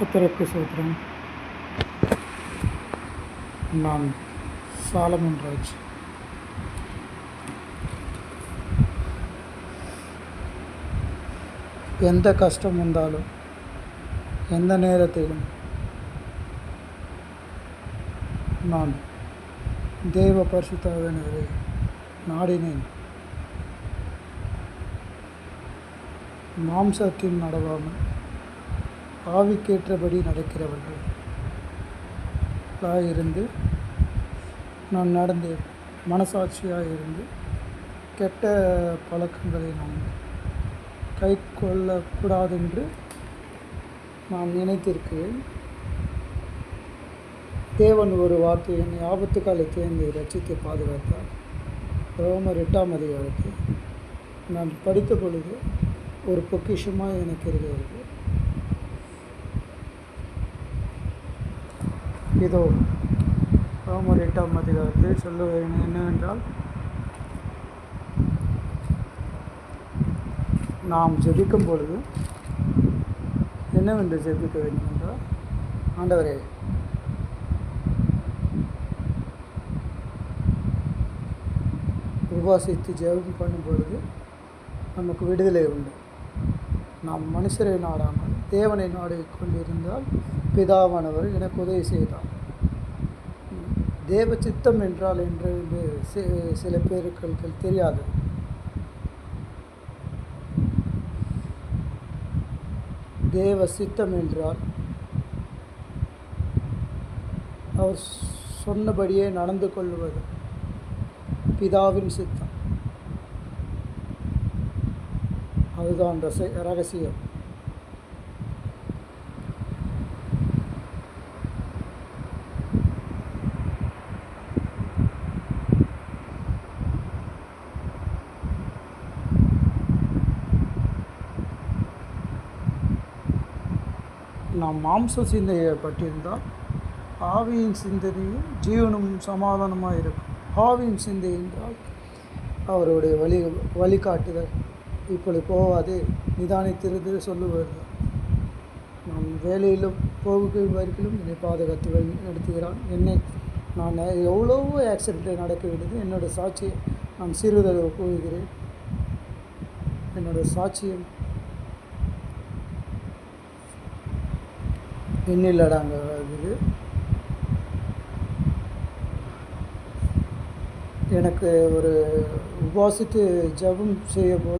கர்த்தருக்கு ஸ்தோத்திரம். நான் சாலமன் ராஜ். எந்த கஷ்டம் வந்தாலும் எந்த நேரத்திலும் நான் தேவ பரிசுத்தாவியரை நாடினேன். மாம்சத்தில் நடவாமல் ஆவிக்கேற்றபடி நடக்கிறவர்கள் இருந்து நான் நடந்து மனசாட்சியாக இருந்து கெட்ட பழக்கங்களை நான் கை கொள்ளக்கூடாதென்று நான் நினைத்திருக்கிறேன். தேவன் ஒரு வார்த்தை என்னை ஆபத்து காலத்தை என்னை ரட்சித்து பாதுகாத்தார். ரோமர் 8ஆம் அதிகாரத்தை நான் படித்த பொழுது ஒரு பொக்கிஷமாக எனக்கு இருக்கிறது. இதோ ரோமர் 8ஆம் அதிகாரத்தை சொல்லுவேன் என்னவென்றால், நாம் ஜெபிக்கும் பொழுது என்னவென்று ஜெபிக்க வேண்டும் என்றால், ஆண்டவரே, உபவாசித்து ஜெபம் பண்ணும் பொழுது நமக்கு விடுதலை உண்டு. நாம் மனுஷரை நாடாமல் தேவனை நாடிக்கொண்டிருந்தால் பிதாவானவர் எனக்கு உதவி செய்தார். தேவ சித்தம் என்றால் என்று சில பேருக்கு தெரியாது. தேவ சித்தம் என்றால் அவர் சொன்னபடியே நடந்து கொள்வது பிதாவின் சித்தம். அதுதான் ரகசியம். நாம் மாம்ச சிந்தையை பற்றியிருந்தால் ஆவியின் சிந்தனையும் ஜீவனும் சமாதானமாக இருக்கும். ஆவியின் சிந்தை என்றால் அவருடைய வழிகாட்டுதல், இப்படி போகாது, நிதானித்திருந்து சொல்லுவது. நான் வேலையிலும் போகும் வரைக்கும் என்னை பாதுகாத்து நடத்துகிறான். நான் எவ்வளவோ ஆக்சிடென்ட் நடக்கவில்லை. என்னோடய சாட்சியை நான் சிறிதளவு கூறுகிறேன். என்னோடய சாட்சியம் எண்ணிலடாங்க இது. எனக்கு ஒரு உபவாசித்து ஜெபம் செய்ய